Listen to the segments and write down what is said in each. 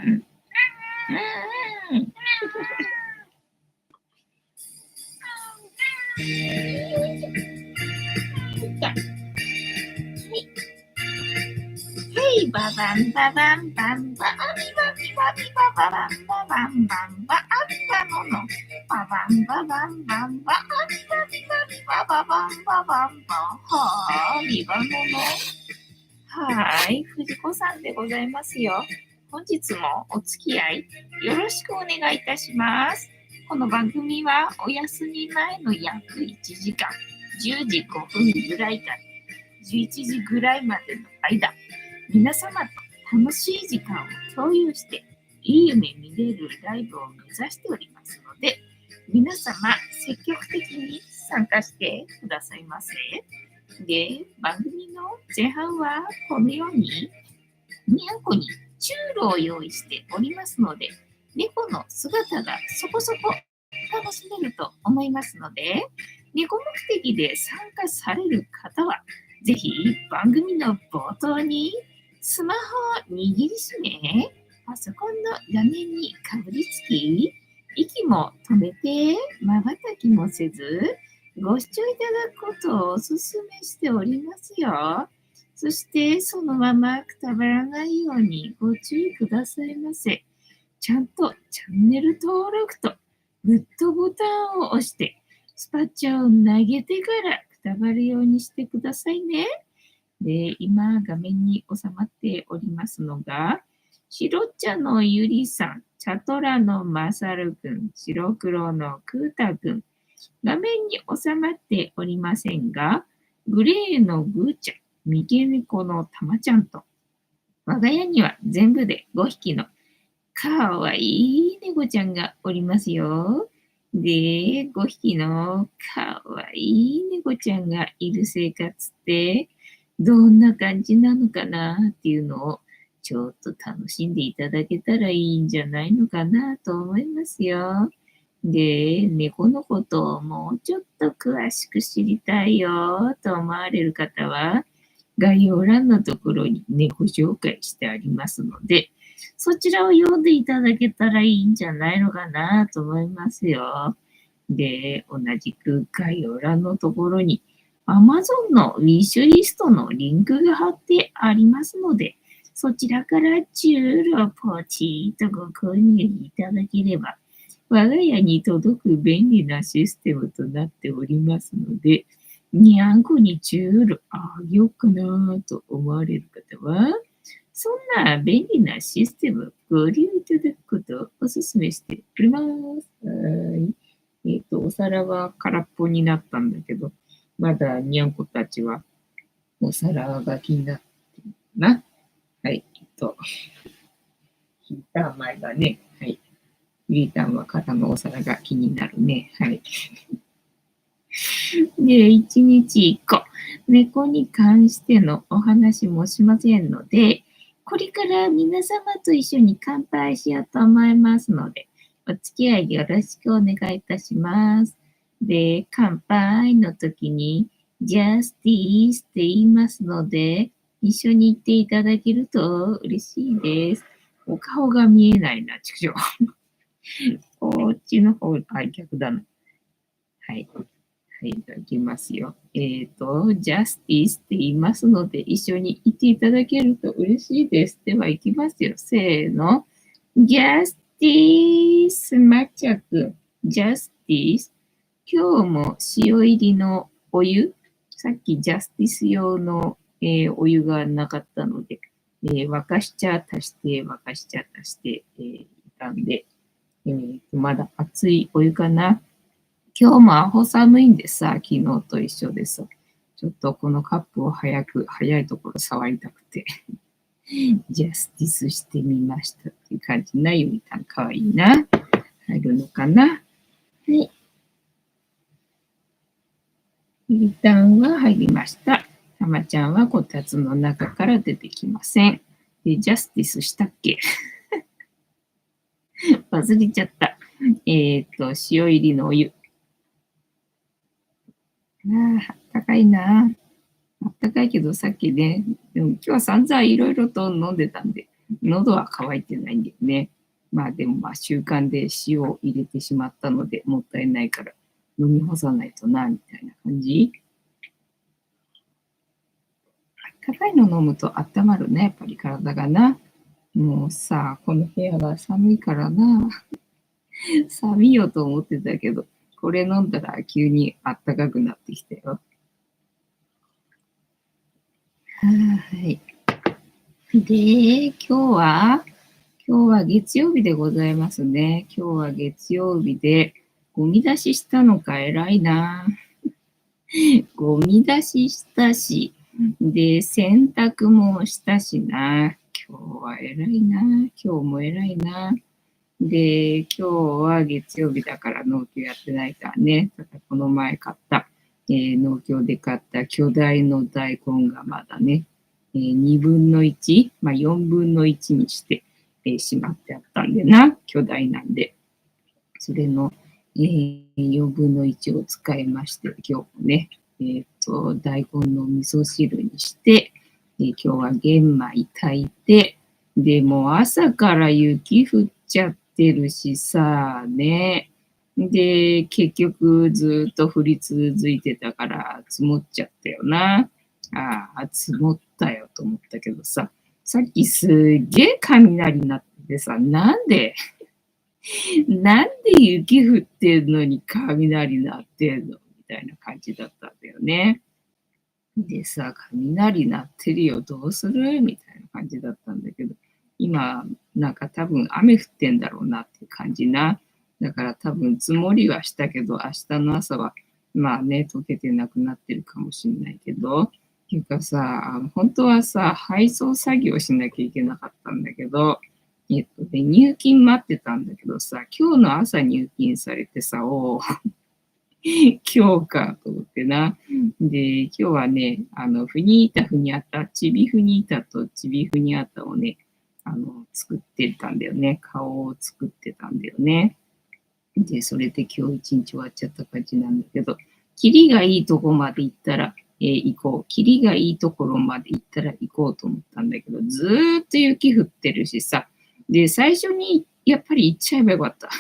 Hey, ba bam ba bam bam ba ami ba mi ba mi ba ba bam ba bam bam ba ami ba no no ba bam ba bam bam ba ami ba mi ba mi ba ba bam ba bam baはーみばののはい、藤子さんでございますよ。本日もお付き合いよろしくお願いいたします。この番組はお休み前の約1時間、10時5分ぐらいから11時ぐらいまでの間、皆様と楽しい時間を共有して、いい夢見れるライブを目指しておりますので、皆様積極的に参加してくださいませ。で、番組の前半はこのようににゃんこにチュールを用意しておりますので、猫の姿がそこそこ楽しめると思いますので、猫目的で参加される方は、ぜひ番組の冒頭にスマホを握りしめ、パソコンの画面にかぶりつき、息も止めて、瞬きもせず、ご視聴いただくことをお勧めしておりますよ。そしてそのままくたばらないようにご注意くださいませ。ちゃんとチャンネル登録とグッドボタンを押してスパチャを投げてからくたばるようにしてくださいね。で、今画面に収まっておりますのが、白茶のゆりさん、茶トラのまさるくん、白黒のくーたくん、画面に収まっておりませんが、グレーのぐーちゃん、三毛猫のたまちゃんと、我が家には全部で5匹のかわいい猫ちゃんがおりますよ。で、5匹のかわいい猫ちゃんがいる生活ってどんな感じなのかなっていうのをちょっと楽しんでいただけたらいいんじゃないのかなと思いますよ。で、猫のことをもうちょっと詳しく知りたいよと思われる方は、概要欄のところに猫紹介してありますので、そちらを読んでいただけたらいいんじゃないのかなと思いますよ。で、同じく概要欄のところに Amazon のウィッシュリストのリンクが貼ってありますので、そちらからチュールをポチッとご購入いただければ、我が家に届く便利なシステムとなっておりますので、にゃんこにチュールあげようかなと思われる方は、そんな便利なシステムをご利用いただくことをお勧めしております。はい。お皿は空っぽになったんだけど、まだにゃんこたちはお皿が気になってるな。はい。ヒーター前がね。はい。リータンは肩のお皿が気になるね。はい。で、1日1個、猫に関してのお話もしませんので、これから皆様と一緒に乾杯しようと思いますので、お付き合いよろしくお願いいたします。で、乾杯の時に、Justice って言いますので、一緒に言っていただけると嬉しいです。お顔が見えないな、畜生。こっちの方、逆だな。はい。はい、いただきますよ。ジャスティスって言いますので、一緒に言っていただけると嬉しいです。では、いきますよ。せーの。ジャスティス、まっちゃく。ジャスティス。今日も塩入りのお湯。さっきジャスティス用の、お湯がなかったので、沸かし茶足して、沸かし茶足して、いたんで、まだ熱いお湯かな。今日もアホ寒いんでさ、昨日と一緒でさ、ちょっとこのカップを早いところ触りたくて、ジャスティスしてみましたっていう感じな、ゆみたんかわいいな。入るのかな。はい。ゆみたんは入りました。たまちゃんはこたつの中から出てきません。で、ジャスティスしたっけ忘れちゃった。塩入りのお湯。あったかいな。あったかいけどさっきね、でも今日は散々いろいろと飲んでたんで、喉は渇いてないんだよね。まあでも習慣で塩を入れてしまったのでもったいないから飲み干さないとな、みたいな感じ。高いの飲むと温まるね、やっぱり体がな。もうさ、この部屋が寒いからな。寒いよと思ってたけど、これ飲んだら急に暖かくなってきたよ。はい。で、今日は月曜日でございますね。今日は月曜日で、ゴミ出ししたのか偉いな。ゴミ出ししたし、で、洗濯もしたしな。今日は偉いな。今日も偉いな。で、今日は月曜日だから農協やってないからね。ただこの前買った、農協で買った巨大の大根がまだね、2分の1、4分の1にして、しまってあったんでな。巨大なんで。それの、4分の1を使いまして、今日もね、大根の味噌汁にして、今日は玄米炊いて、でも朝から雪降っちゃってるしさ、ね。で、結局ずっと降り続いてたから積もっちゃったよな。ああ、積もったよと思ったけどさ、さっきすっげえ雷鳴っててさ、なんで雪降ってんのに雷鳴ってんのみたいな感じだったんだよね。でさ、雷鳴ってるよ、どうするみたいな感じだったんだけど、今、なんか多分雨降ってんだろうなっていう感じな。だから多分積もりはしたけど、明日の朝は、まあね、溶けてなくなってるかもしれないけど、っていうかさ、本当はさ、配送作業しなきゃいけなかったんだけど、入金待ってたんだけどさ、今日の朝入金されてさ、今日かと思ってな。で、今日はね、フニータ、フニャタ、チビフニータとチビフニャタをね、作ってたんだよね。顔を作ってたんだよね。で、それで今日一日終わっちゃった感じなんだけど、キリがいいとこまで行ったら、行こう。キリがいいところまで行ったら行こうと思ったんだけど、ずーっと雪降ってるしさ。で、最初にやっぱり行っちゃえばよかった。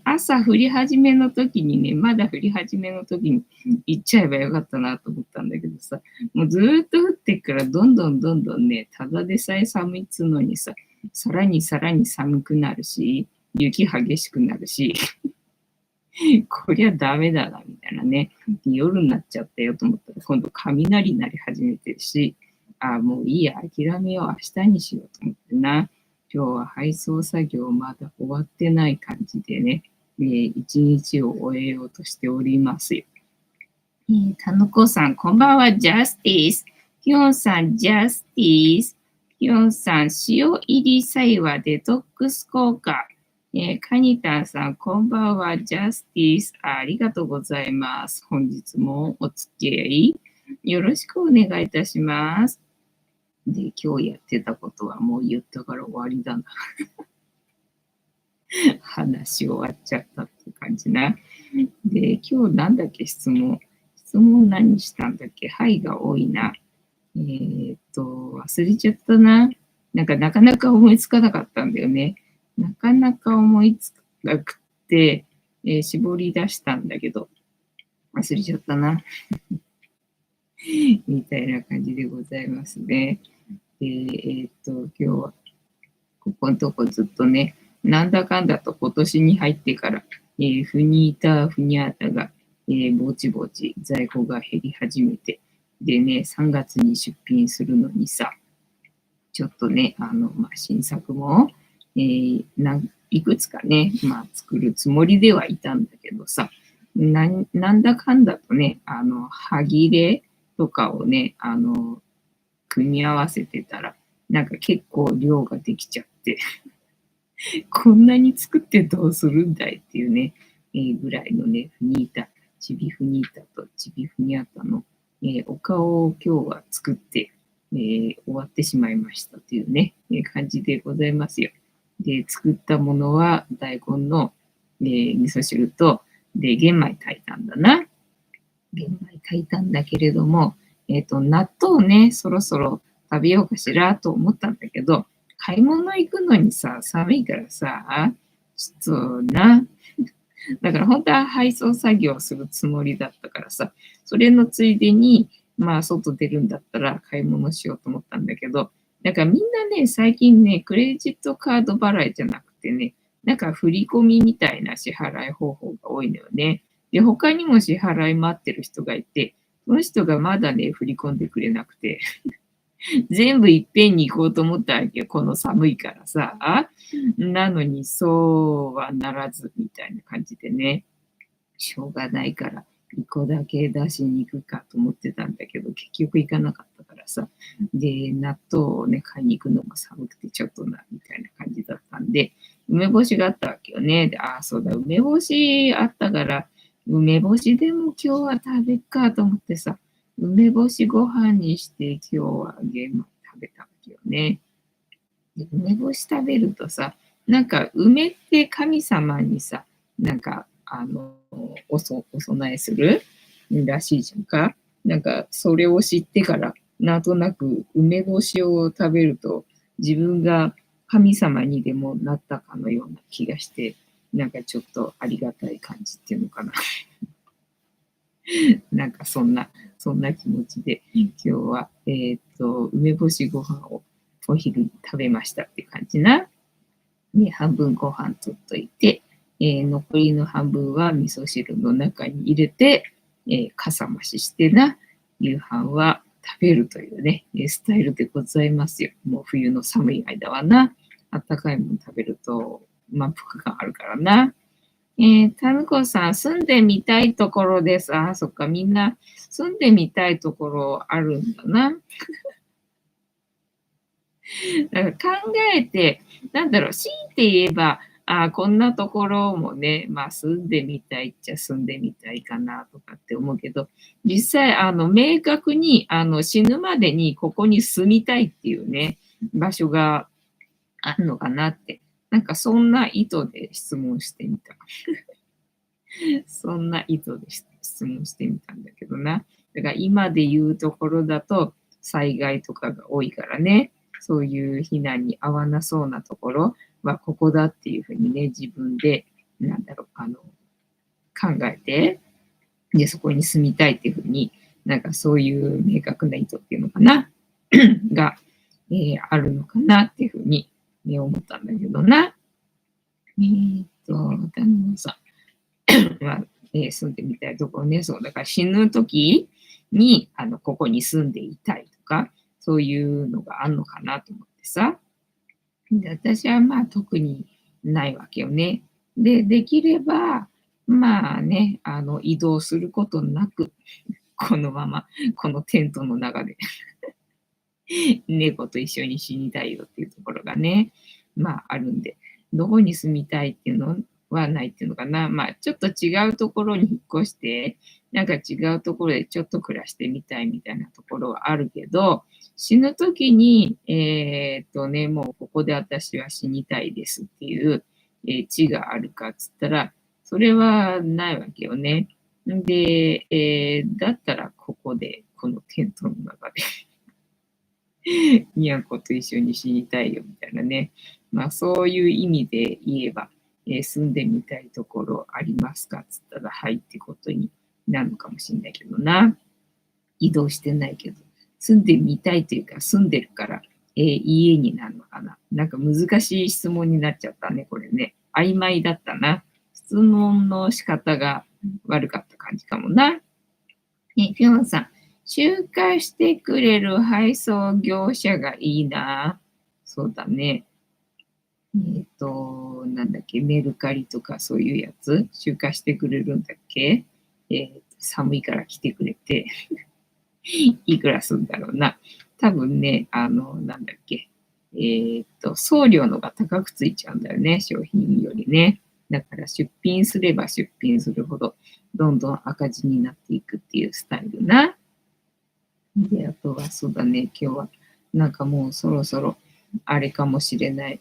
朝降り始めの時にね、まだ降り始めの時に行っちゃえばよかったなと思ったんだけどさ、もうずーっと降ってっからどんどんどんどんね、ただでさえ寒いっつうのにさ、さらにさらに寒くなるし、雪激しくなるし、こりゃダメだな、みたいなね。夜になっちゃったよと思ったら、今度雷鳴り始めてるし、もういいや、諦めよう、明日にしようと思ってな。今日は配送作業まだ終わってない感じでね、一日を終えようとしておりますよ。たのこさん、こんばんは、ジャスティス。ぴょんさん、ジャスティス。ぴょんさん、塩入りサイはデトックス効果。カニタンさん、こんばんは、ジャスティス。ありがとうございます。本日もお付き合いよろしくお願いいたします。で、今日やってたことはもう言ったから終わりだな。話終わっちゃったって感じな。で、今日なんだっけ、質問何したんだっけ、はいが多いな。忘れちゃったな。なかなか思いつかなかったんだよね。なかなか思いつかなくて、絞り出したんだけど、忘れちゃったな。みたいな感じでございますね。今日は、ここのとこずっとね、なんだかんだと今年に入ってから、フニータ、フニャータが、ぼちぼち在庫が減り始めて、でね、3月に出品するのにさ、ちょっとね、新作も、いくつかね、作るつもりではいたんだけどさ、なんだかんだとね、歯切れとかをね、組み合わせてたら、なんか結構量ができちゃって、こんなに作ってどうするんだいっていうね、ぐらいのね、チビフニータとチビフニャータの、お顔を今日は作って、終わってしまいましたというね、感じでございますよ。で、作ったものは大根の、味噌汁と、で、玄米炊いたんだな。玄米炊いたんだけれども、納豆ね、そろそろ食べようかしらと思ったんだけど、買い物行くのにさ、寒いからさ、ちょっとな、だから本当は配送作業をするつもりだったからさ、それのついでに、まあ外出るんだったら買い物しようと思ったんだけど、なんかみんなね、最近ね、クレジットカード払いじゃなくてね、なんか振り込みみたいな支払い方法が多いのよね。で、他にも支払い待ってる人がいて、その人がまだね、振り込んでくれなくて、全部いっぺんに行こうと思ったわけよ、この寒いからさ。なのに、そうはならずみたいな感じでね、しょうがないから、1個だけ出しに行くかと思ってたんだけど、結局行かなかったからさ。で、納豆をね、買いに行くのも寒くてちょっとな、みたいな感じだったんで、梅干しがあったわけよね。で、そうだ、梅干しあったから、梅干しでも今日は食べっかと思ってさ、梅干しご飯にして今日は食べたわけよね。で梅干し食べるとさ、なんか梅って神様にさ、なんかお供えするらしいじゃんか。なんかそれを知ってから、なんとなく梅干しを食べると自分が神様にでもなったかのような気がして、なんかちょっとありがたい感じっていうのかな。なんかそんな気持ちで、今日は、梅干しご飯をお昼に食べましたって感じな。で、半分ご飯取っといて、残りの半分は味噌汁の中に入れて、かさ増ししてな、夕飯は食べるというね、スタイルでございますよ。もう冬の寒い間はな、あったかいもの食べると満腹感あるからな。タヌコさん、住んでみたいところです。そっか、みんな住んでみたいところあるんだな。だから考えて、なんだろう、強いて言えば、こんなところもね、まあ住んでみたいっちゃ住んでみたいかなとかって思うけど、実際、明確に、死ぬまでにここに住みたいっていうね、場所があるのかなって、なんかそんな意図で質問してみた。そんな意図で質問してみたんだけどな。だから今で言うところだと災害とかが多いからね、そういう避難に合わなそうなところはここだっていうふうにね、自分で、なんだろう、考えて、で、そこに住みたいっていうふうに、なんかそういう明確な意図っていうのかな、が、あるのかなっていうふうに、ね、思ったんだけどな。旦那さんは、住んでみたいところね、そう、だから死ぬ時に、ここに住んでいたいとか、そういうのがあるのかなと思ってさ。で、私はまあ特にないわけよね。で、できれば、まあね、移動することなく、このまま、このテントの中で猫と一緒に死にたいよっていうところがね、まああるんで、どこに住みたいっていうのはないっていうのかな。まあちょっと違うところに引っ越して、なんか違うところでちょっと暮らしてみたいみたいなところはあるけど、死ぬ時に、もうここで私は死にたいですっていう、地があるかっつったら、それはないわけよね。で、だったらここで、このテントの中でにゃんこと一緒に死にたいよみたいなね。まあそういう意味で言えば、住んでみたいところありますかっつったら、はいってことになるのかもしれないけどな。移動してないけど、住んでみたいというか、住んでるから、家になるのかな。なんか難しい質問になっちゃったね、これね。曖昧だったな。質問の仕方が悪かった感じかもな。ピョンさん、集荷してくれる配送業者がいいな。そうだね。なんだっけ、メルカリとかそういうやつ、集荷してくれるんだっけ。寒いから来てくれていくらするんだろうな。多分ね、なんだっけ、送料のが高くついちゃうんだよね、商品よりね。だから出品すれば出品するほど、どんどん赤字になっていくっていうスタイルな。で、あとはそうだね、今日はなんかもうそろそろあれかもしれない。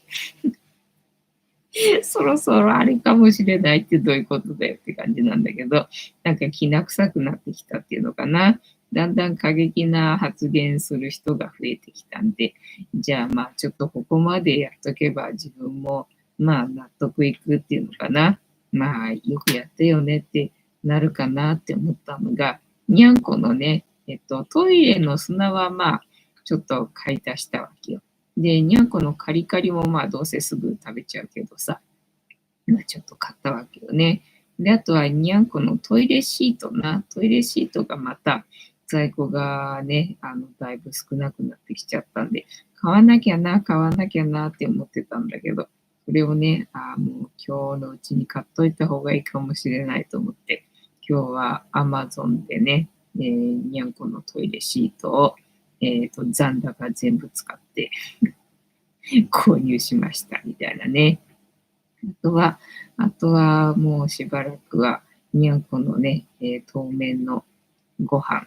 そろそろあれかもしれないってどういうことだよって感じなんだけど、なんかきな臭くなってきたっていうのかな。だんだん過激な発言する人が増えてきたんで、じゃあまあちょっとここまでやっとけば自分もまあ納得いくっていうのかな。まあよくやったよねってなるかなって思ったのが、にゃんこのね、トイレの砂はまあちょっと買い足したわけよ。で、にゃんこのカリカリもまあどうせすぐ食べちゃうけどさ、まあちょっと買ったわけよね。で、あとはにゃんこのトイレシートな。トイレシートがまた在庫がね、だいぶ少なくなってきちゃったんで、買わなきゃなって思ってたんだけど、それをね、もう今日のうちに買っといた方がいいかもしれないと思って、今日は Amazon でね、にゃんこのトイレシートを、残高全部使って購入しましたみたいなね。あとはもうしばらくは、にゃんこのね、当面のご飯、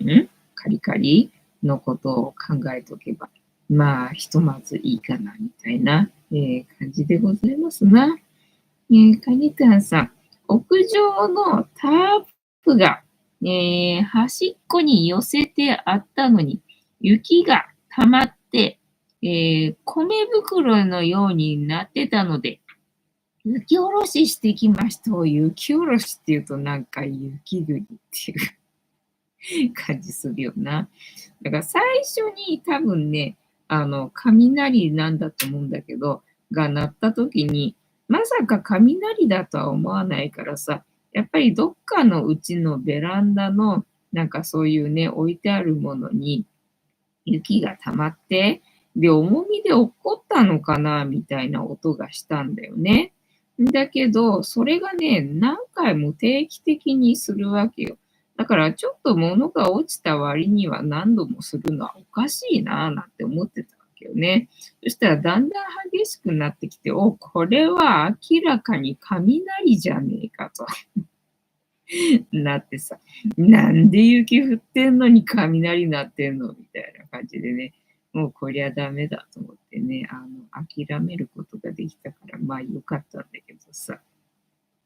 カリカリのことを考えとけば、まあ、ひとまずいいかな、みたいな、感じでございますな。カニタンさん、屋上のタープが、端っこに寄せてあったのに、雪が溜まって、米袋のようになってたので、雪下ろししてきました。雪下ろしっていうとなんか雪国っていう感じするよな。だから最初に多分ね、雷なんだと思うんだけど、が鳴った時に、まさか雷だとは思わないからさ、やっぱりどっかのうちのベランダのなんかそういうね、置いてあるものに雪が溜まって、で、重みで落っこったのかなみたいな音がしたんだよね。だけど、それがね、何回も定期的にするわけよ。だからちょっと物が落ちた割には何度もするのはおかしいなぁなんて思ってたわけよね。そしたらだんだん激しくなってきて、これは明らかに雷じゃねえかとなってさ、なんで雪降ってんのに雷鳴ってんのみたいな感じでね、もうこりゃダメだと思ってね、諦めることができたから、まあよかったんだけどさ。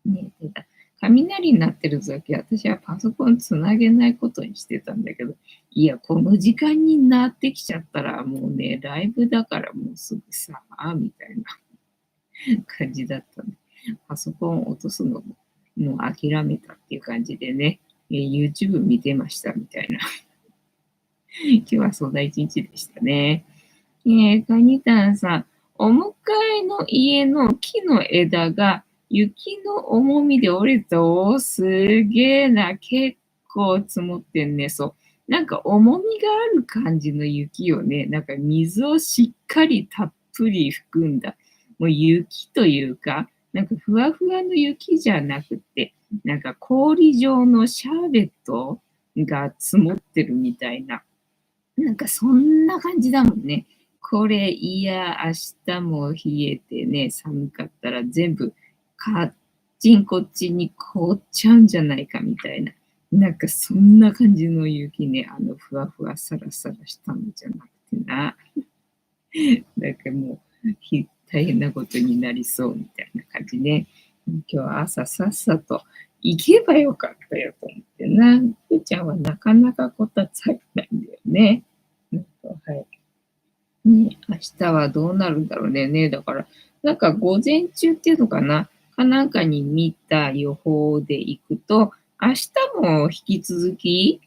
ね、ただ、雷鳴ってる時、私はパソコンつなげないことにしてたんだけど、いや、この時間になってきちゃったら、もうね、ライブだからもうすぐさ、みたいな感じだったんで、パソコン落とすのも、もう諦めたっていう感じでね、YouTube 見てましたみたいな。今日はそんな一日でしたね。カニタンさん、お迎えの家の木の枝が雪の重みで折れた。すげえな。結構積もってんね。そう。なんか重みがある感じの雪よね。なんか水をしっかりたっぷり含んだ。もう雪というか、なんかふわふわの雪じゃなくて、なんか氷状のシャーベットが積もってるみたいな。なんかそんな感じだもんね。これ、いや、明日も冷えてね、寒かったら全部、カッチンこっちに凍っちゃうんじゃないかみたいな。なんかそんな感じの雪ね、ふわふわサラサラしたのじゃなくてな。なんかもう、大変なことになりそうみたいな感じね。今日は朝さっさと行けばよかったよと思ってな。ふーちゃんはなかなかこたつ入らないんだよね。はい。ね、明日はどうなるんだろうね。だから、なんか午前中っていうのかな、なんかに見た予報で行くと、明日も引き続き、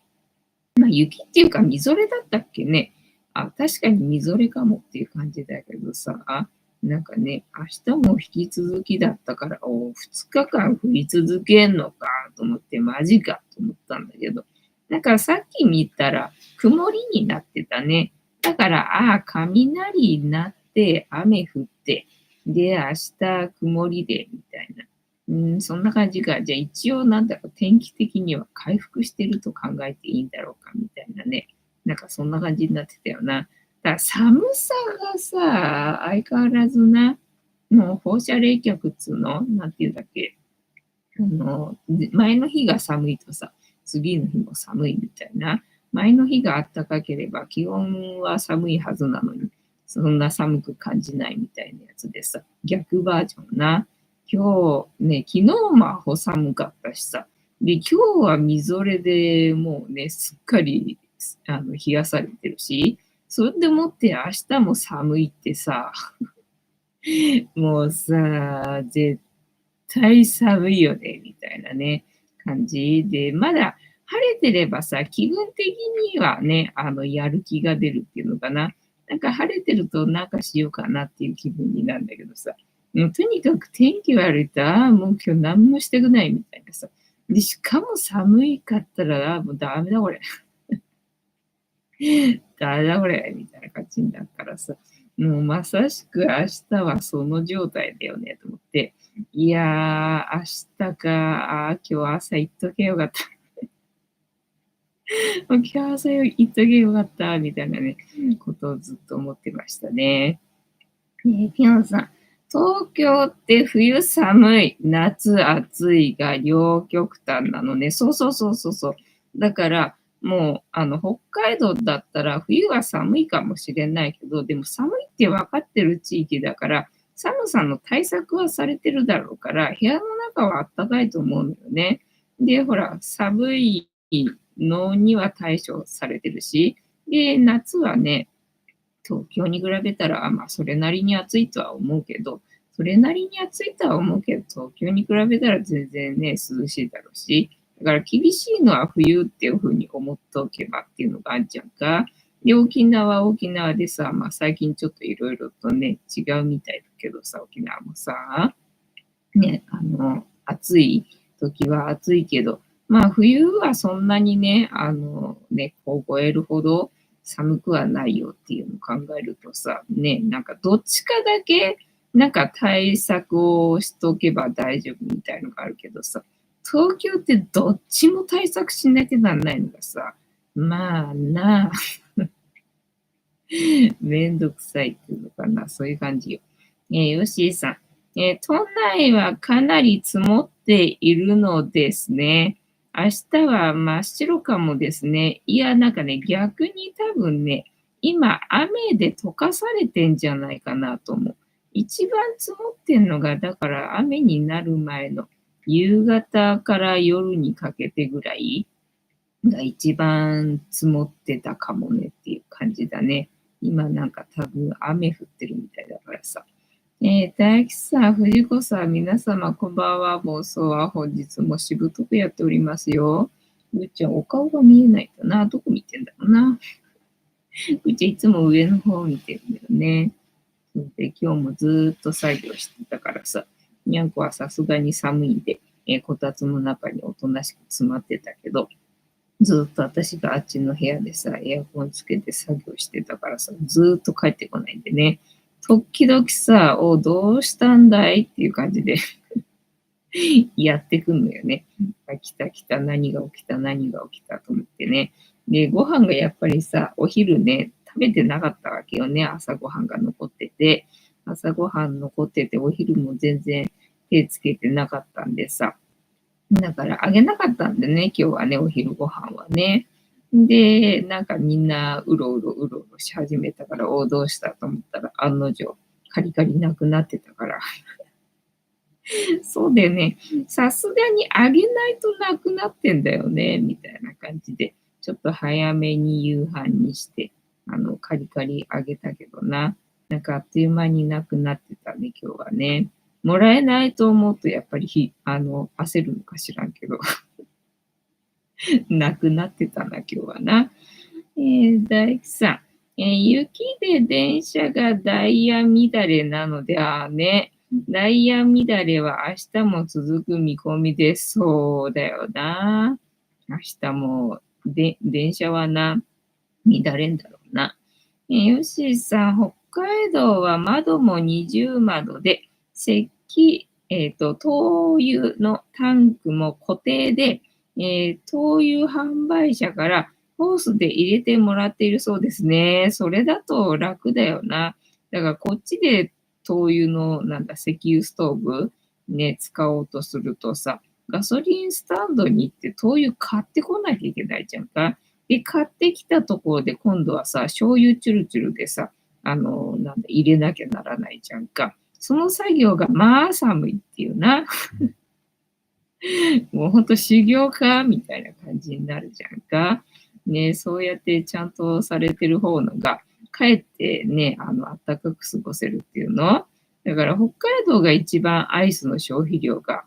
まあ雪っていうかみぞれだったっけね。確かにみぞれかもっていう感じだけどさ、なんかね、明日も引き続きだったから、2日間降り続けんのかと思って、マジかと思ったんだけど、なんかさっき見たら曇りになってたね。だから、雷になって雨降って、で、明日曇りで、みたいな。そんな感じか。じゃあ一応なんだろう、天気的には回復してると考えていいんだろうか、みたいなね。なんかそんな感じになってたよな。だから寒さがさ、相変わらずな、もう放射冷却っつうのなんていうんだっけ。前の日が寒いとさ、次の日も寒いみたいな。前の日が暖かければ気温は寒いはずなのに、そんな寒く感じないみたいなやつでさ、逆バージョンな。今日ね、昨日もアホ寒かったしさ、で、今日はみぞれでもうね、すっかり冷やされてるし、それでもって明日も寒いってさ、もうさ、絶対寒いよね、みたいなね、感じで、まだ晴れてればさ、気分的にはね、やる気が出るっていうのかな。なんか晴れてるとなんかしようかなっていう気分になるんだけどさ、もうとにかく天気悪いと、ああ、もう今日何もしたくないみたいなさ。で、しかも寒いかったら、ああ、もうダメだこれ。ダメだこれ、みたいな感じになるからさ、もうまさしく明日はその状態だよね、と思って。いやー、明日か、今日朝行っとけよかった。もう今日朝行っとけよかった、みたいなね、ことをずっと思ってましたね。ピョンさん、東京って冬寒い、夏暑いが両極端なのね。そうそうそうそうそう。だから、もう、北海道だったら冬は寒いかもしれないけど、でも寒いって分かってる地域だから、寒さの対策はされてるだろうから、部屋の中は暖かいと思うのよね。で、ほら、寒いのには対処されてるし、で、夏はね、東京に比べたら、まあ、それなりに暑いとは思うけど、それなりに暑いとは思うけど、東京に比べたら全然ね、涼しいだろうし、だから厳しいのは冬っていうふうに思っておけばっていうのがあるじゃんか。で、沖縄は沖縄でさ、まあ最近ちょっといろいろとね、違うみたいだけどさ、沖縄もさ、ね、暑い時は暑いけど、まあ冬はそんなにね、凍えるほど寒くはないよっていうのを考えるとさ、ね、なんかどっちかだけなんか対策をしとけば大丈夫みたいのがあるけどさ、東京ってどっちも対策しなきゃなんないのがさ、まあなあ、めんどくさいっていうのかな、そういう感じよ。ヨッシーさん、都内はかなり積もっているのですね。明日は真っ白かもですね。いや、なんかね、逆に多分ね、今、雨で溶かされてんじゃないかなと思う。一番積もってんのが、だから雨になる前の夕方から夜にかけてぐらいが一番積もってたかもねっていう感じだね。今なんか多分雨降ってるみたいだからさ。大吉さん、藤子さん、皆様、こんばんは。暴走は本日もしぶとくやっておりますよ。うーちゃん、お顔が見えないとな。どこ見てんだろうな。うーちゃん、いつも上の方見てるんだよね。で、今日もずーっと作業してたからさ、にゃんこはさすがに寒いんで、こたつの中におとなしく詰まってたけど、ずっと私があっちの部屋でさ、エアコンつけて作業してたからさ、ずっと帰ってこないんでね。時々さ、どうしたんだいっていう感じでやってくんのよね。来た来た、何が起きた、何が起きたと思ってね。で、ご飯がやっぱりさ、お昼ね、食べてなかったわけよね。朝ごはんが残ってて。朝ごはん残ってて、お昼も全然手つけてなかったんでさ。だからあげなかったんでね、今日はね、お昼ご飯はね。で、なんかみんなうろうろし始めたから、どうしたと思ったら、案の定、カリカリなくなってたから。そうだよね。さすがにあげないとなくなってんだよね、みたいな感じで、ちょっと早めに夕飯にして、カリカリあげたけどな。なんかあっという間になくなってたね、今日はね。もらえないと思うと、やっぱり焦るのか知らんけど、なくなってたな、今日はな。大工さん、雪で電車がダイヤ乱れなので、ね、ダイヤ乱れは明日も続く見込みです。そうだよな。明日も電車はな、乱れんだろうな。よしさん、北海道は窓も二重窓で、灯油のタンクも固定で、灯油販売者からホースで入れてもらっているそうですね。それだと楽だよな。だからこっちで灯油の、なんだ、石油ストーブね、使おうとするとさ、ガソリンスタンドに行って灯油買ってこなきゃいけないじゃんか。で、買ってきたところで今度はさ、醤油チュルチュルでさ、なんだ、入れなきゃならないじゃんか。その作業がまあ寒いっていうな。もうほんと修行かみたいな感じになるじゃんか。ね、そうやってちゃんとされてる方のが、かえってね、暖かく過ごせるっていうの。だから北海道が一番アイスの消費量が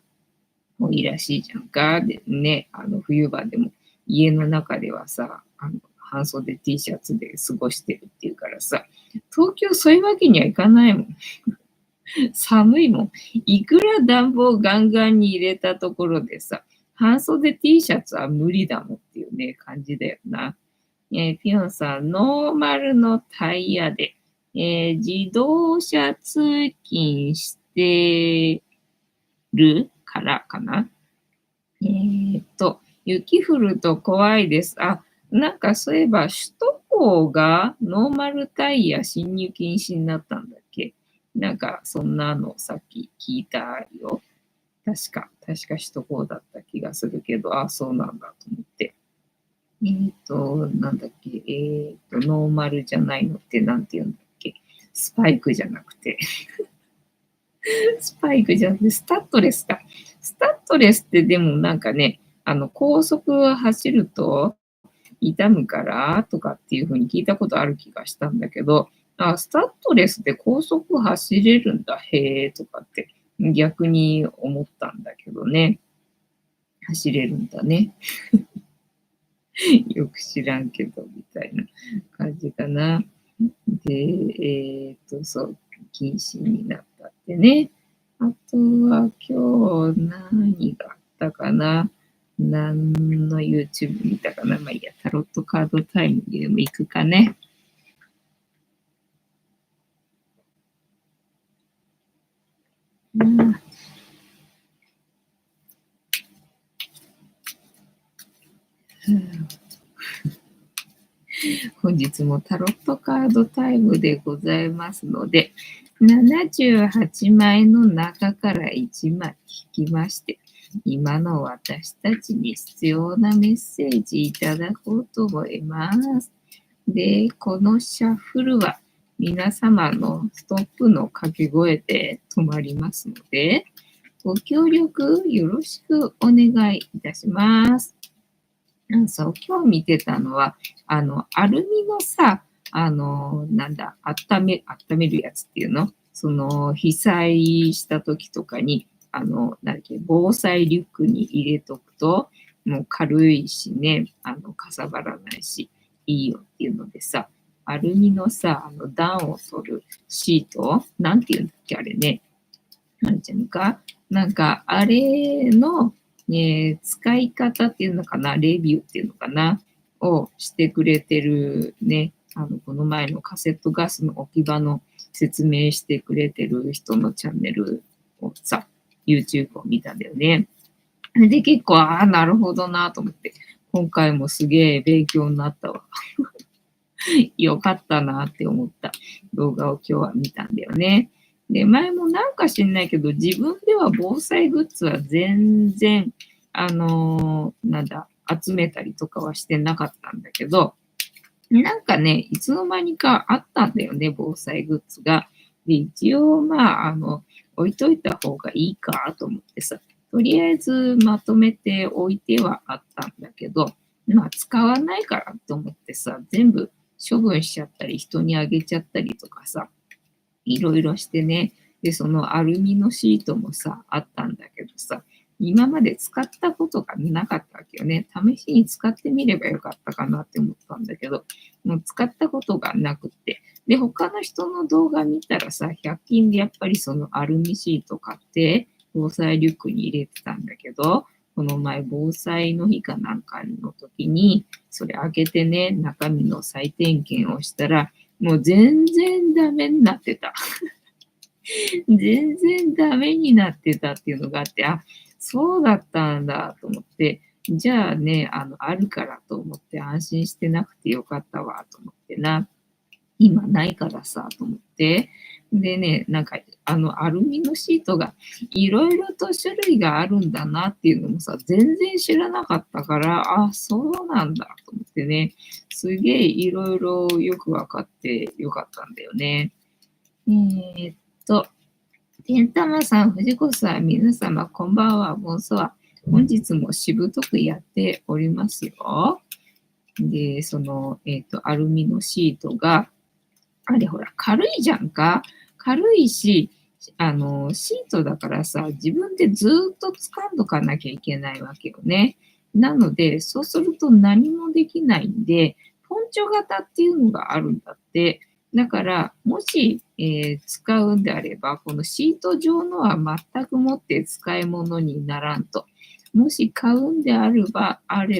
多いらしいじゃんか。でね、冬場でも家の中ではさ、半袖 T シャツで過ごしてるっていうからさ、東京そういうわけにはいかないもん。寒いもん。いくら暖房ガンガンに入れたところでさ、半袖 T シャツは無理だもんっていうね、感じだよな。ピヨンさん、ノーマルのタイヤで、自動車通勤してるからかな。雪降ると怖いです。あ、なんかそういえば首都高がノーマルタイヤ進入禁止になったんだっけ。なんかそんなのさっき聞いたよ。確か首都高だった気がするけど、あ、そうなんだと思って。なんだっけ、ノーマルじゃないのってなんて言うんだっけ。スパイクじゃなくて、スパイクじゃなくて、スタッドレスだ。スタッドレスってでもなんかね、高速を走ると痛むからとかっていう風に聞いたことある気がしたんだけど、あ、スタッドレスで高速走れるんだ、へえ、とかって逆に思ったんだけどね。走れるんだね。よく知らんけど、みたいな感じかな。で、そう、禁止になったってね。あとは今日何があったかな。何の YouTube 見たかな。まあいいや、タロットカードタイムにでも行くかね。本日もタロットカードタイムでございますので、78枚の中から1枚引きまして、今の私たちに必要なメッセージいただこうと思います。で、このシャッフルは皆様のストップの掛け声で止まりますので、ご協力よろしくお願いいたします。そう、今日見てたのは、アルミのさ、なんだ、温めるやつっていうのその、被災した時とかに、なんだっけ、防災リュックに入れとくと、もう軽いしね、かさばらないし、いいよっていうのでさ、アルミのさ、暖を取るシートなんていうんだっけ、あれね。なんていうのかなんか、あれの、使い方っていうのかな、レビューっていうのかな、をしてくれてるね、この前のカセットガスの置き場の説明してくれてる人のチャンネルをさ、YouTube を見たんだよね。で、結構、ああ、なるほどなと思って、今回もすげえ勉強になったわ。よかったなって思った動画を今日は見たんだよね。で、前もなんか知んないけど、自分では防災グッズは全然、なんだ、集めたりとかはしてなかったんだけど、なんかね、いつの間にかあったんだよね、防災グッズが。で、一応、まあ、置いといた方がいいかと思ってさ、とりあえずまとめておいてはあったんだけど、まあ、使わないからと思ってさ、全部処分しちゃったり、人にあげちゃったりとかさ、いろいろしてね。で、そのアルミのシートもさ、あったんだけどさ、今まで使ったことがなかったわけよね。試しに使ってみればよかったかなって思ったんだけど、もう使ったことがなくって。で、他の人の動画見たらさ、100均でやっぱりそのアルミシート買って、防災リュックに入れてたんだけど、この前防災の日かなんかの時に、それ開けてね、中身の再点検をしたら、もう全然ダメになってた。全然ダメになってたっていうのがあって、あ、そうだったんだと思って、じゃあね、あるからと思って安心してなくてよかったわと思ってな。今ないからさ、と思って。でね、なんか、アルミのシートがいろいろと種類があるんだなっていうのもさ、全然知らなかったから、あ、そうなんだと思ってね、すげえいろいろよくわかってよかったんだよね。えーっと、てんたまさん、藤子さん、皆様、こんばんは、ボンソワ。本日もしぶとくやっておりますよ。で、アルミのシートが、あれほら、軽いじゃんか。軽いし、シートだからさ、自分でずーっと掴んどかなきゃいけないわけよね。なので、そうすると何もできないんで、ポンチョ型っていうのがあるんだって。だから、もし、使うんであれば、このシート状のは全くもって使い物にならんと。もし買うんであれ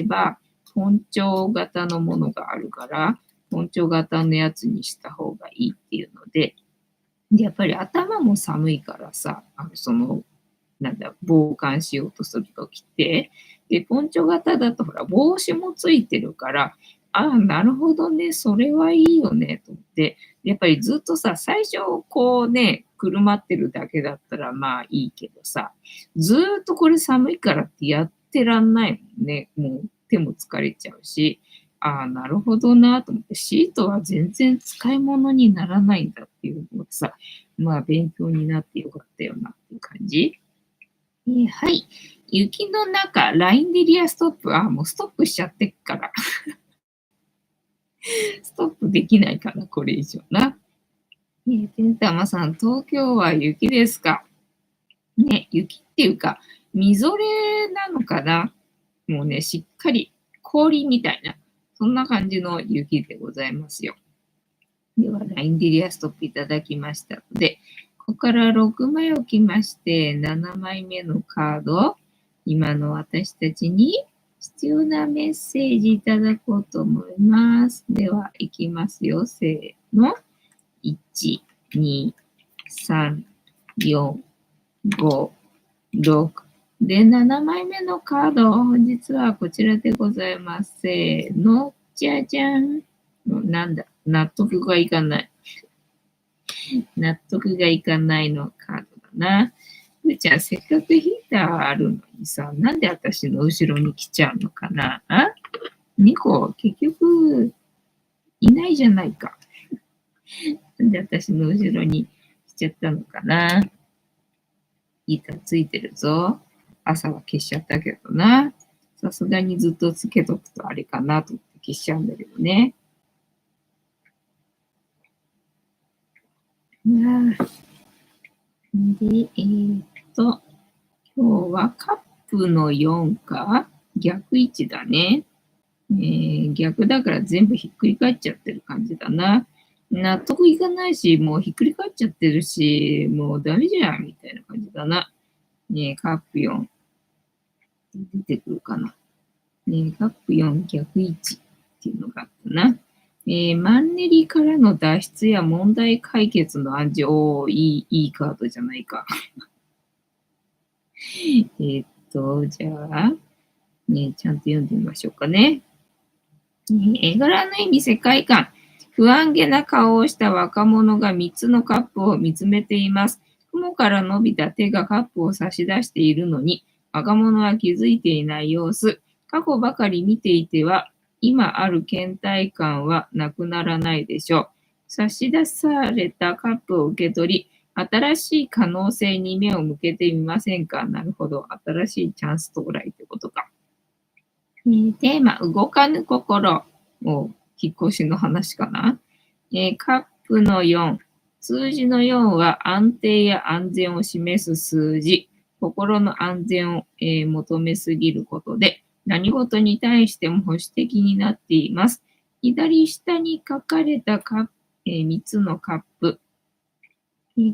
ば、ポンチョ型のものがあるから、ポンチョ型のやつにした方がいいっていうので、で、やっぱり頭も寒いからさ、なんだ、防寒しようとするときって、で、ポンチョ型だとほら、帽子もついてるから、ああ、なるほどね、それはいいよね、と思って、やっぱりずっとさ、最初、こうね、くるまってるだけだったらまあいいけどさ、ずーっとこれ寒いからってやってらんないもんね。もう手も疲れちゃうし、ああ、なるほどなと思って、シートは全然使い物にならないんだっていうのがさ、まあ勉強になってよかったよなっていう感じ。はい。雪の中、ラインデリアストップ。あ、もうストップしちゃってっから。ストップできないから、これ以上な。てんたまさん、東京は雪ですか？ね、雪っていうか、みぞれなのかな？もうね、しっかり氷みたいな、そんな感じの雪でございますよ。では、ラインデリアストップいただきましたので、ここから6枚置きまして、7枚目のカード、今の私たちに必要なメッセージいただこうと思います。では、いきますよ。せーの。1、2、3、4、5、6。で、7枚目のカード、本日はこちらでございます。せーの。じゃじゃん。なんだ、納得がいかない。納得がいかないのカードだな。ふーちゃん、せっかくヒーターあるのにさ、なんで私の後ろに来ちゃうのかな？ニコ、結局、いないじゃないか。なんで私の後ろに来ちゃったのかな？ヒーターついてるぞ。朝は消しちゃったけどな。さすがにずっとつけとくとあれかなと思って消しちゃうんだけどね。で、今日はカップの4か逆位置だね。逆だから全部ひっくり返っちゃってる感じだな。納得いかないし、もうひっくり返っちゃってるし、もうダメじゃん、みたいな感じだな。カップ4。出てくるかな。カップ4逆位置っていうのがあったな。マンネリからの脱出や問題解決の暗示。いいカードじゃないか。じゃあ、ちゃんと読んでみましょうかね。絵柄の意味、世界観。不安げな顔をした若者が3つのカップを見つめています。雲から伸びた手がカップを差し出しているのに、若者は気づいていない様子。過去ばかり見ていては、今ある倦怠感はなくならないでしょう。差し出されたカップを受け取り、新しい可能性に目を向けてみませんか？なるほど。新しいチャンス到来ってことか。テーマ、動かぬ心。引っ越しの話かな。カップの4。数字の4は安定や安全を示す数字。心の安全を、求めすぎることで、何事に対しても保守的になっています。左下に書かれた3つのカップ。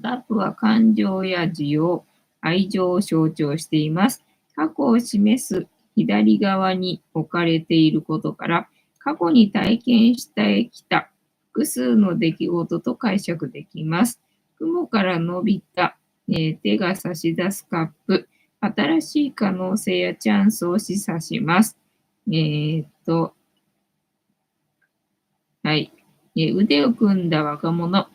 カップは感情や需要、愛情を象徴しています。過去を示す左側に置かれていることから、過去に体験してきた複数の出来事と解釈できます。雲から伸びた、手が差し出すカップ、新しい可能性やチャンスを示唆します。はい。腕を組んだ若者、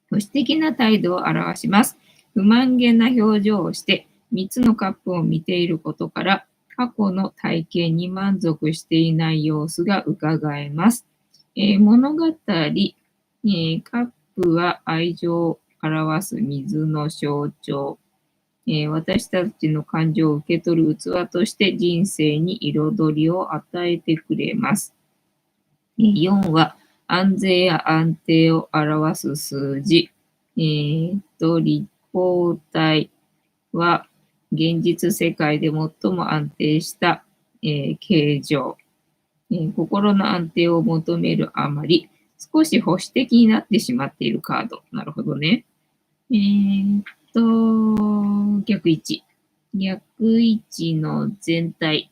保守的な態度を表します。不満げな表情をして3つのカップを見ていることから、過去の体験に満足していない様子が伺えます。物語、カップは愛情を表す水の象徴。私たちの感情を受け取る器として人生に彩りを与えてくれます。4は安全や安定を表す数字。立方体は現実世界で最も安定した、形状。心の安定を求めるあまり、少し保守的になってしまっているカード。なるほどね。逆位置。逆位置の全体。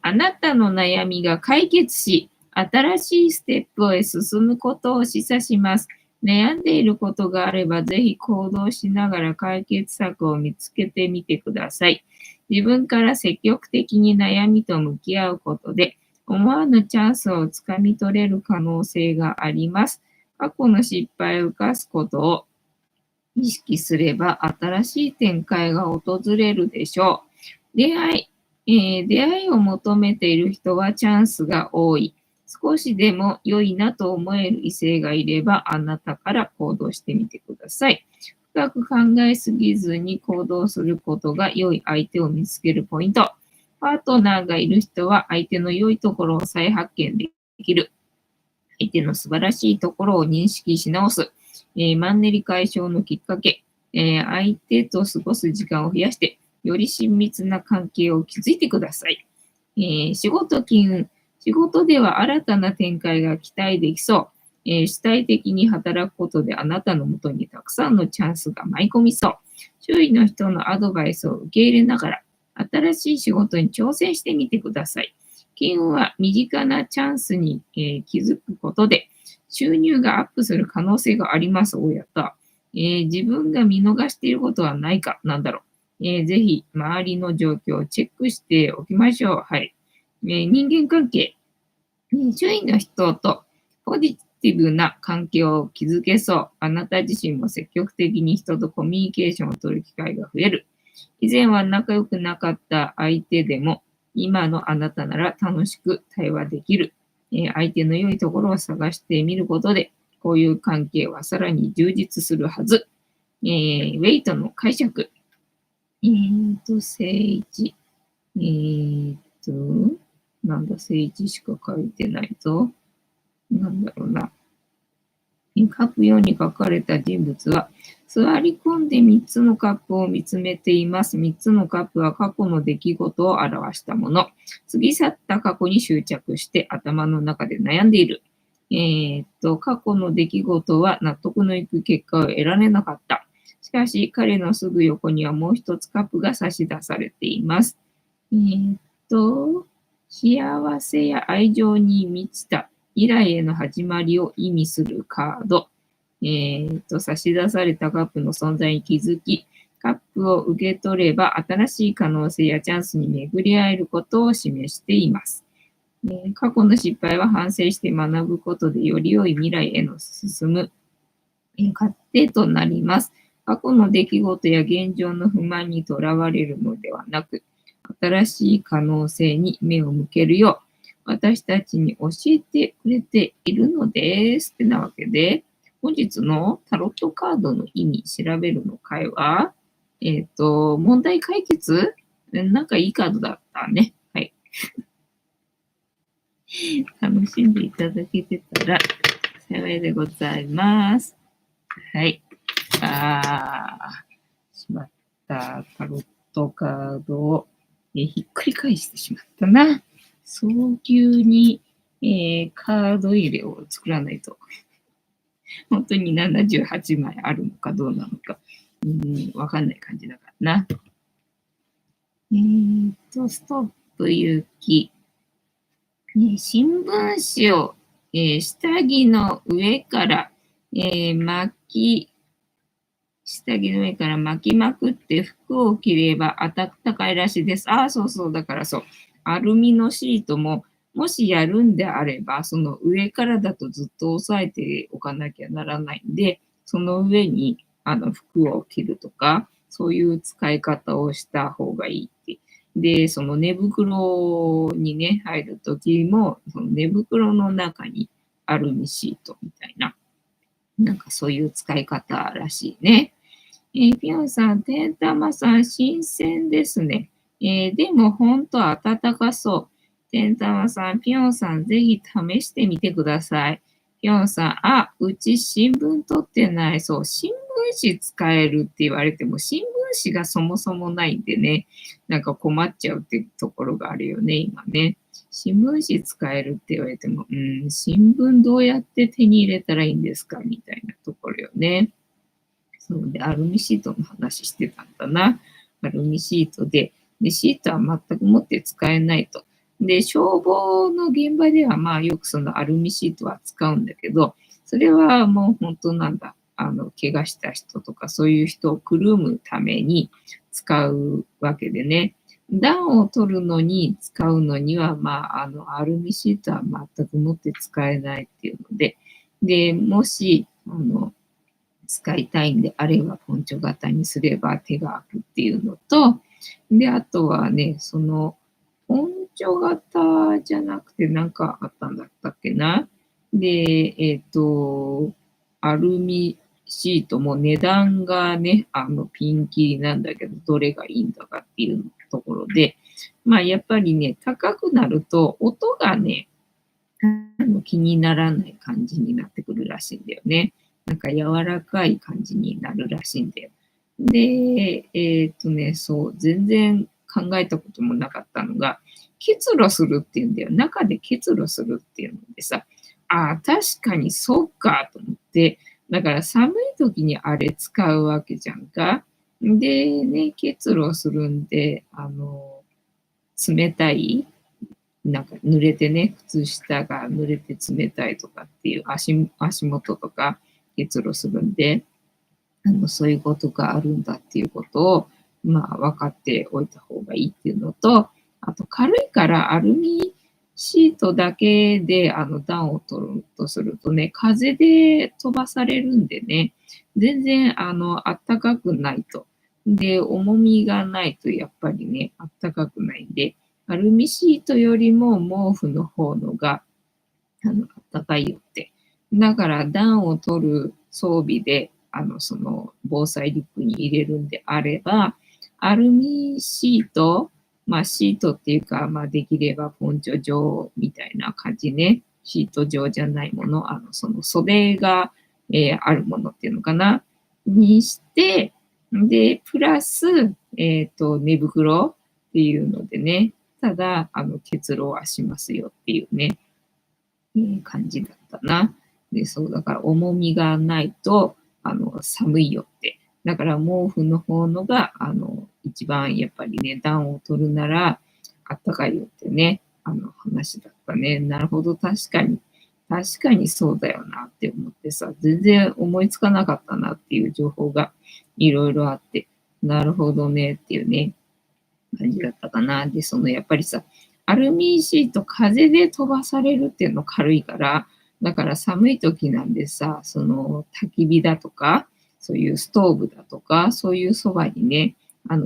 あなたの悩みが解決し、新しいステップへ進むことを示唆します。悩んでいることがあれば、ぜひ行動しながら解決策を見つけてみてください。自分から積極的に悩みと向き合うことで、思わぬチャンスをつかみ取れる可能性があります。過去の失敗を生かすことを意識すれば、新しい展開が訪れるでしょう。出会いを求めている人はチャンスが多い。少しでも良いなと思える異性がいれば、あなたから行動してみてください。深く考えすぎずに行動することが良い相手を見つけるポイント。パートナーがいる人は相手の良いところを再発見できる。相手の素晴らしいところを認識し直す。マンネリ解消のきっかけ。相手と過ごす時間を増やして、より親密な関係を築いてください。仕事金運。仕事では新たな展開が期待できそう。主体的に働くことであなたのもとにたくさんのチャンスが舞い込みそう。周囲の人のアドバイスを受け入れながら、新しい仕事に挑戦してみてください。金運は身近なチャンスに、気づくことで、収入がアップする可能性があります。やった。自分が見逃していることはないか、なんだろう。ぜひ、周りの状況をチェックしておきましょう。はい。人間関係。周囲の人とポジティブな関係を築けそう。あなた自身も積極的に人とコミュニケーションを取る機会が増える。以前は仲良くなかった相手でも、今のあなたなら楽しく対話できる。相手の良いところを探してみることで、こういう関係はさらに充実するはず。ウェイトの解釈。政治。なんだ、政治しか書いてないぞ。なんだろうな。書くように書かれた人物は、座り込んで3つのカップを見つめています。3つのカップは過去の出来事を表したもの。過ぎ去った過去に執着して頭の中で悩んでいる。過去の出来事は納得のいく結果を得られなかった。しかし、彼のすぐ横にはもう一つカップが差し出されています。幸せや愛情に満ちた未来への始まりを意味するカード。差し出されたカップの存在に気づき、カップを受け取れば新しい可能性やチャンスに巡り合えることを示しています。過去の失敗は反省して学ぶことでより良い未来への進む糧となります。過去の出来事や現状の不満にとらわれるのではなく、新しい可能性に目を向けるよう、私たちに教えてくれているのです。ってなわけで、本日のタロットカードの意味調べるの会は、問題解決なんかいいカードだったね。はい。楽しんでいただけてたら幸いでございます。はい。しまった。タロットカードを、ひっくり返してしまったな。早急に、カード入れを作らないと。本当に78枚あるのかどうなのか、わかんない感じだからな。ストップ行き。新聞紙を、下着の上から、下着の上から巻きまくって服を着れば暖かいらしいです。そうそう、だからそう。アルミのシートも、もしやるんであれば、その上からだとずっと押さえておかなきゃならないんで、その上に服を着るとか、そういう使い方をした方がいいって。で、その寝袋にね、入るときも、その寝袋の中にアルミシートみたいな、なんかそういう使い方らしいね。ピョンさん、てんたまさん、新鮮ですね。でも、ほんと暖かそ天玉さん、ぴょんさん、ぜひ試してみてください。ぴょんさん、あ、うち新聞取ってない。そう、新聞紙使えるって言われても、新聞紙がそもそもないんでね、なんか困っちゃうっていうところがあるよね、今ね。新聞紙使えるって言われても、新聞どうやって手に入れたらいいんですかみたいなところよね。そうで、アルミシートの話してたんだな。アルミシートで、シートは全くもって使えないと。で、消防の現場ではまあよくそのアルミシートは使うんだけど、それはもう本当なんだ。怪我した人とかそういう人をくるむために使うわけでね。暖を取るのに使うのには、まあ、アルミシートは全くもって使えないっていうので、で、もし、使いたいんであれば、ポンチョ型にすれば手が空くっていうのと、で、あとはね、その、ポンチョ型じゃなくてなんかあったんだったっけな。で、アルミシートも値段がね、ピンキリなんだけど、どれがいいんだかっていうところで、まあ、やっぱりね、高くなると、音がね、気にならない感じになってくるらしいんだよね。なんか柔らかい感じになるらしいんだよ。で、そう、全然考えたこともなかったのが、結露するっていうんだよ。中で結露するっていうのでさ、ああ、確かにそうかと思って、だから寒い時にあれ使うわけじゃんか。で、ね、結露するんで、冷たいなんか濡れてね、靴下が濡れて冷たいとかっていう足元とか結露するんで、そういうことがあるんだっていうことを、まあ、分かっておいた方がいいっていうのと、あと軽いからアルミシートだけで暖を取るとするとね、風で飛ばされるんでね、全然あったかくないと。で、重みがないとやっぱりね、あったかくないんで、アルミシートよりも毛布の方のがあったかいよって。だから暖を取る装備で、その防災リュックに入れるんであれば、アルミシート、まあシートっていうか、まあできればポンチョ状みたいな感じね。シート状じゃないもの、その袖が、あるものっていうのかな。にして、で、プラス、寝袋っていうのでね、ただ、結露はしますよっていうね、感じだったな。で、そう、だから重みがないと、寒いよって。だから毛布の方のが、一番やっぱりね、暖を取るなら、あったかいよってね、話だったね。なるほど、確かにそうだよなって思ってさ、全然思いつかなかったなっていう情報がいろいろあって、なるほどねっていうね、感じだったかな。で、やっぱりさ、アルミシート風で飛ばされるっていうの軽いから、だから寒い時なんでさ、その焚き火だとか、そういうストーブだとか、そういうそばにね、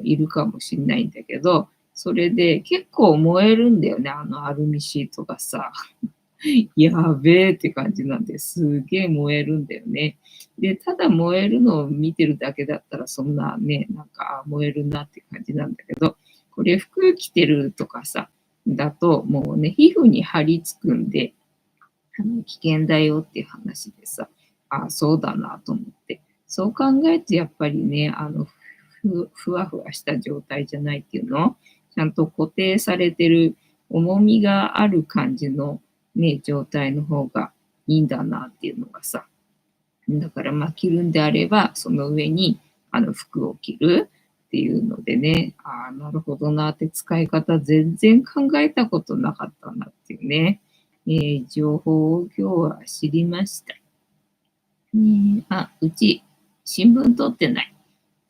いるかもしれないんだけど、それで結構燃えるんだよね、アルミシートがさ。やべえって感じなんですげえ燃えるんだよね。で、ただ燃えるのを見てるだけだったらそんなね、なんか燃えるなって感じなんだけど、これ服着てるとかさ、だともうね、皮膚に張り付くんで、危険だよっていう話でさ、ああ、そうだなと思って。そう考えるとやっぱりね、ふわふわした状態じゃないっていうのちゃんと固定されてる重みがある感じのね、状態の方がいいんだなっていうのがさ。だからまあ着るんであれば、その上に服を着るっていうのでね、ああ、なるほどなって使い方全然考えたことなかったなっていうね、情報を今日は知りました。うち新聞取ってない。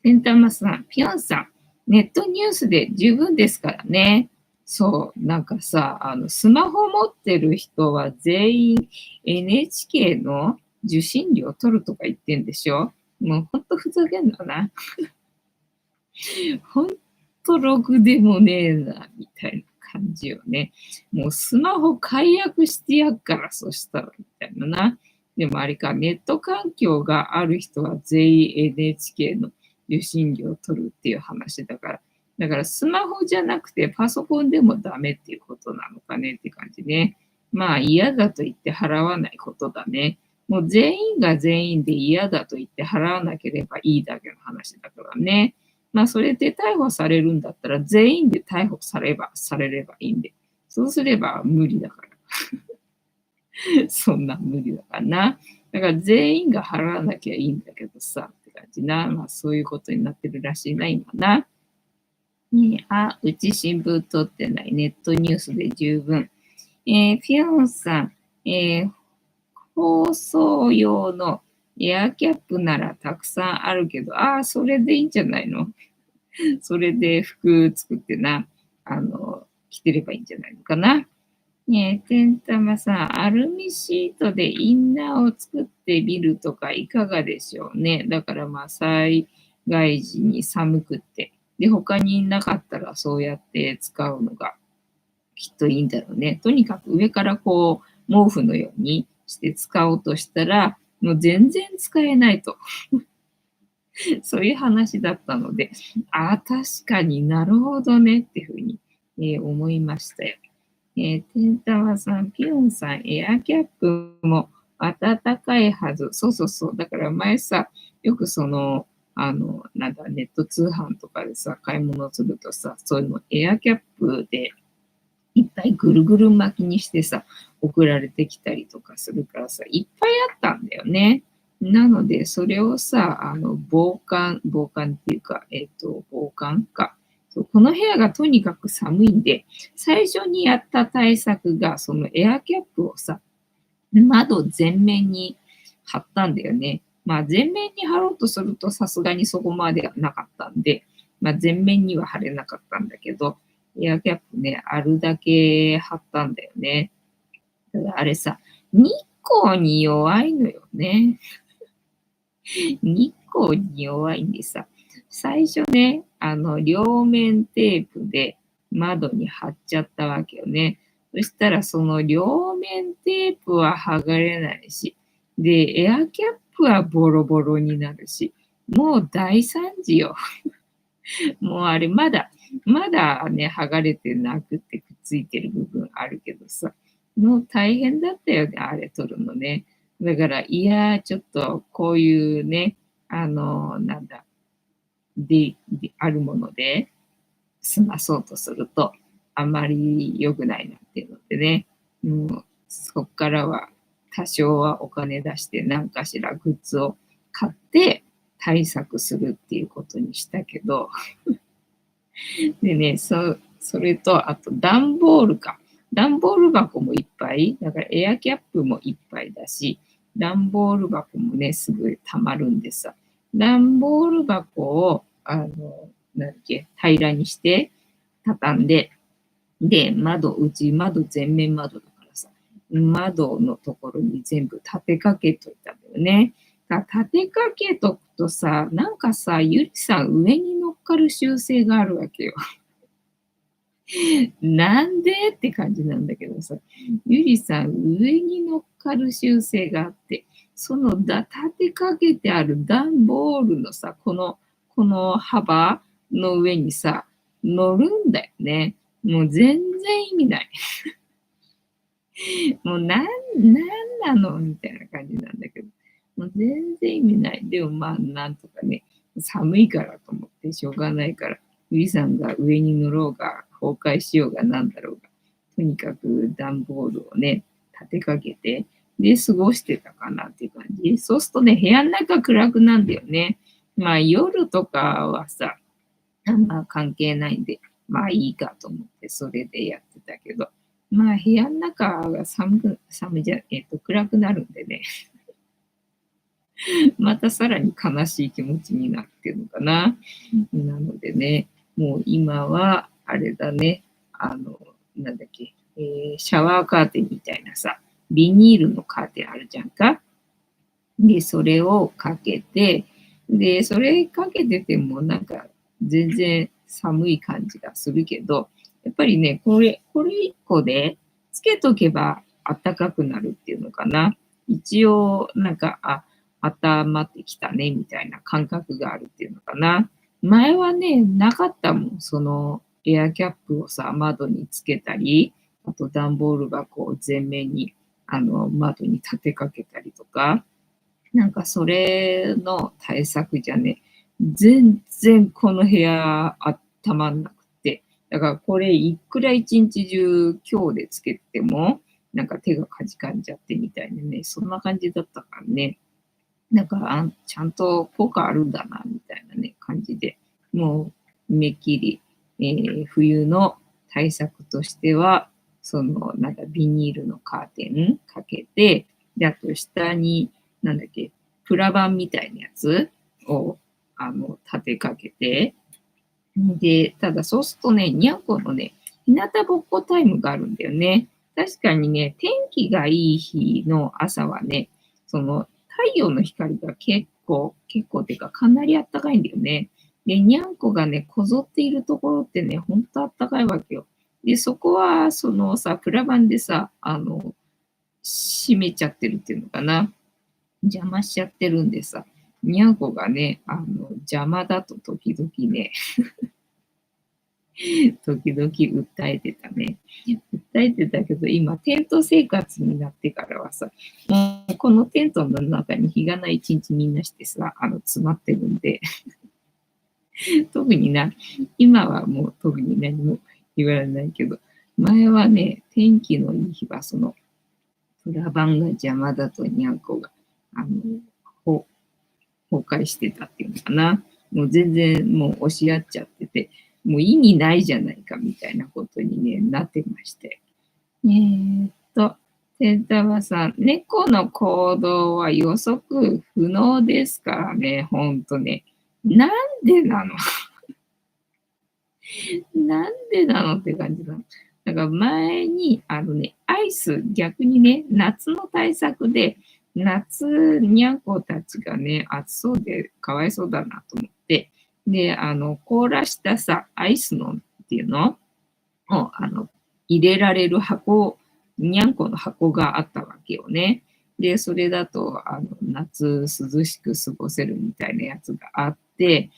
ペンタマさん、ピョンさん、ネットニュースで十分ですからね。そう、なんかさ、スマホ持ってる人は全員 NHK の受信料取るとか言ってんでしょ。もうほんとふざけんなな。ほんとろくでもねえな、みたいな感じよね。もうスマホ解約してやっから、そしたら、みたいなな。でもあれか、ネット環境がある人は全員 NHK の受信料を取るっていう話だから、だからスマホじゃなくてパソコンでもダメっていうことことなのかねって感じね。まあ嫌だと言って払わないことだね。もう全員が全員で嫌だと言って払わなければいいだけの話だからね。まあそれで逮捕されるんだったら全員で逮捕されればいいんで。そうすれば無理だから。そんな無理だからな。だから全員が払わなきゃいいんだけどさ、って感じな。まあそういうことになってるらしいな、今な。ねえ、あ、うち新聞取ってない。ネットニュースで十分。ピョンさん、放送用のエアキャップならたくさんあるけど、ああ、それでいいんじゃないの？それで服作ってな、着てればいいんじゃないのかな。ねえ、てんたまさん、アルミシートでインナーを作ってみるとかいかがでしょうね。だからまあ、災害時に寒くって、で、他になかったらそうやって使うのがきっといいんだろうね。とにかく上からこう、毛布のようにして使おうとしたら、もう全然使えないと。そういう話だったので、ああ、確かになるほどねっていうふうに、思いましたよ。てんたまさん、ピヨンさん、エアキャップも暖かいはず。そうそうそう。だから前さ、よくなんだ、ネット通販とかでさ、買い物するとさ、そういうのエアキャップでいっぱいぐるぐる巻きにしてさ、送られてきたりとかするからさ、いっぱいあったんだよね。なので、それをさ、防寒っていうか、防寒か。そうこの部屋がとにかく寒いんで、最初にやった対策が、そのエアキャップをさ、窓全面に貼ったんだよね。まあ全面に貼ろうとするとさすがにそこまではなかったんで、まあ全面には貼れなかったんだけど、エアキャップね、あるだけ貼ったんだよね。ただあれさ、日光に弱いのよね。日光に弱いんでさ、最初ね、両面テープで窓に貼っちゃったわけよね。そしたらその両面テープは剥がれないし、で、エアキャップはボロボロになるし、もう大惨事よ。もうあれまだね、剥がれてなくてくっついてる部分あるけどさ、もう大変だったよね、あれ取るのね。だから、いや、ちょっとこういうね、なんだ、あるもので済まそうとすると、あまり良くないなっていうのでね、もうそこからは多少はお金出して何かしらグッズを買って対策するっていうことにしたけど、でね、それと、あと段ボールか。段ボール箱もいっぱい。だからエアキャップもいっぱいだし、段ボール箱もね、すぐ溜まるんでさ。段ボール箱を、なんだっけ、平らにして畳んで、で、うち窓全面窓だからさ、窓のところに全部立てかけといたんだよね。立てかけとくとさ、なんかさ、ゆりさん上に乗っかる習性があるわけよ。なんでって感じなんだけどさ、ゆりさん上に乗っかる習性があって、立てかけてある段ボールのさ、この幅の上にさ、乗るんだよね。もう全然意味ない。もうなんなのみたいな感じなんだけど。もう全然意味ない。でもまあ、なんとかね、寒いからと思ってしょうがないから、ゆりさんが上に乗ろうが、崩壊しようがなんだろうが、とにかく段ボールをね、立てかけて、で、過ごしてたかなっていう感じ。そうするとね、部屋の中暗くなんだよね。まあ、夜とかはさ、まあ関係ないんで、まあいいかと思ってそれでやってたけど、まあ部屋の中が暗くなるんでね、またさらに悲しい気持ちになってるのかな。なのでね、もう今は、あれだね、なんだっけ、シャワーカーテンみたいなさ、ビニールのカーテンあるじゃんか。で、それをかけて、で、それかけててもなんか全然寒い感じがするけど、やっぱりね、これ一個でつけとけば暖かくなるっていうのかな。一応、なんか、温まってきたね、みたいな感覚があるっていうのかな。前はね、なかったもん。そのエアキャップをさ、窓につけたり、あと段ボール箱を前面に、窓に立てかけたりとか、なんかそれの対策じゃね、全然この部屋あったまんなくて、だからこれいくら一日中今日でつけても、なんか手がかじかんじゃってみたいなね、そんな感じだったからね。だから、ちゃんと効果あるんだな、みたいなね、感じで、もう、めっきり、冬の対策としては、なんかビニールのカーテンかけて、で、あと下に、なんだっけ、プラ板みたいなやつを、立てかけて、で、ただそうするとね、にゃんこのね、日向ぼっこタイムがあるんだよね。確かにね、天気がいい日の朝はね、その太陽の光が結構っていうかかなり暖かいんだよね。で、にゃんこがね、こぞっているところってね、ほんと暖かいわけよ。で、そこは、そのさ、プラ板でさ、閉めちゃってるっていうのかな。邪魔しちゃってるんでさ、にゃんこがね、邪魔だと時々ね、時々訴えてたね。訴えてたけど、今、テント生活になってからはさ、もうこのテントの中に日がない一日みんなしてさ、詰まってるんで、特に今はもう特に何も言われないけど、前はね、天気のいい日は、プラ板が邪魔だとにゃんこが、ほ崩壊してたっていうのかな。もう全然もう押し合っちゃってて、もう意味ないじゃないかみたいなことに、ね、なってまして。センタはさん、猫の行動は予測不能ですからね、ほんとね。なんでなのなんでなのって感じだ。だから前に、アイス、逆にね、夏の対策で、夏、にゃんこたちがね、暑そうでかわいそうだなと思って、で、凍らしたさ、アイスのっていうのを、入れられる箱、にゃんこの箱があったわけよね。で、それだと、夏涼しく過ごせるみたいなやつがあって、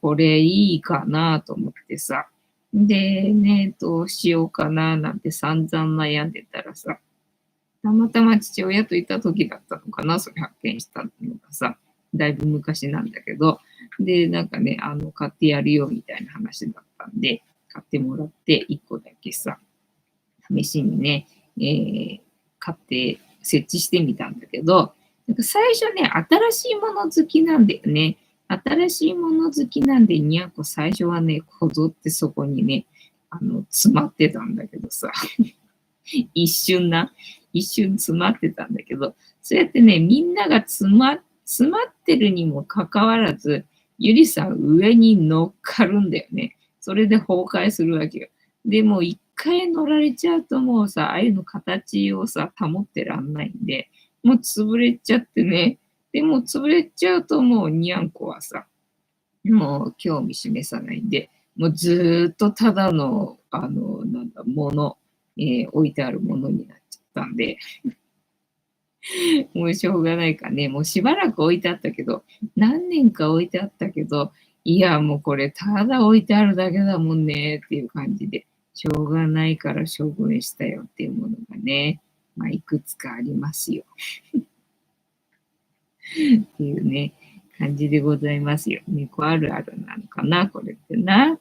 これいいかなと思ってさ。で、ね、どうしようかななんて散々悩んでたらさ、たまたま父親といた時だったのかな、それ発見したのがさ、だいぶ昔なんだけど、で、なんかね、買ってやるよみたいな話だったんで、買ってもらって1個だけさ、試しにね、買って設置してみたんだけど、なんか最初ね、新しいもの好きなんだよね。新しいもの好きなんで、にゃんこ最初はね、こぞってそこにね、詰まってたんだけどさ、一瞬詰まってたんだけど、そうやってね、みんなが詰まってるにもかかわらず、ゆりさん上に乗っかるんだよね。それで崩壊するわけよ。でも一回乗られちゃうともうさ、ああいうの形をさ、保ってらんないんで、もう潰れちゃってね。でも潰れちゃうともうにゃんこはさ、もう興味示さないんで、もうずーっとただの、置いてあるものになっちゃったんで、もうしょうがないかね。もうしばらく置いてあったけど、何年か置いてあったけど、いや、もうこれただ置いてあるだけだもんねっていう感じで、しょうがないから処分したよっていうものがね、まあ、いくつかありますよ。っていうね、感じでございますよ。猫あるあるなのかな、これってな。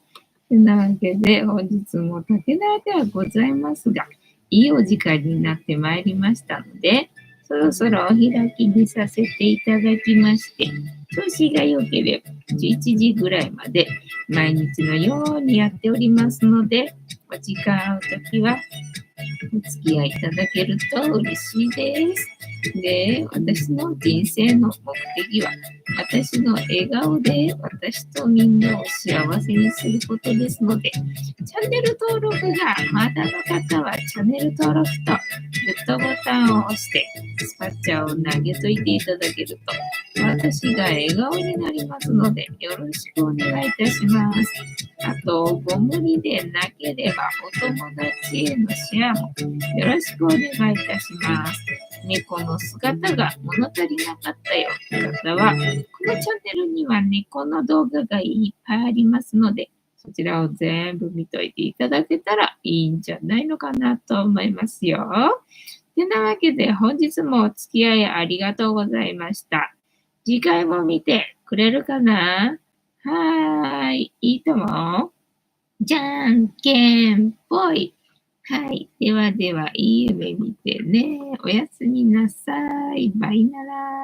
てなわけで、本日も竹縄ではございますが、いいお時間になってまいりましたので、そろそろお開きにさせていただきまして、調子が良ければ11時ぐらいまで毎日のようにやっておりますので、お時間合うときはお付き合いいただけると嬉しいです。で、私の人生の目的は、私の笑顔で私とみんなを幸せにすることですので、チャンネル登録がまだの方はチャンネル登録とグッドボタンを押してスパチャを投げといていただけると私が笑顔になりますのでよろしくお願いいたします。あと、ご無理でなければお友達へのシェアもよろしくお願いいたします。猫の姿が物足りなかったよって方は、このチャンネルには猫の動画がいっぱいありますので、そちらを全部見といていただけたらいいんじゃないのかなと思いますよ。てなわけで本日もお付き合いありがとうございました。次回も見てくれるかな？はーい、いいとも。じゃんけんぽい。はい。ではでは、いい夢見てね。おやすみなさい。バイなら。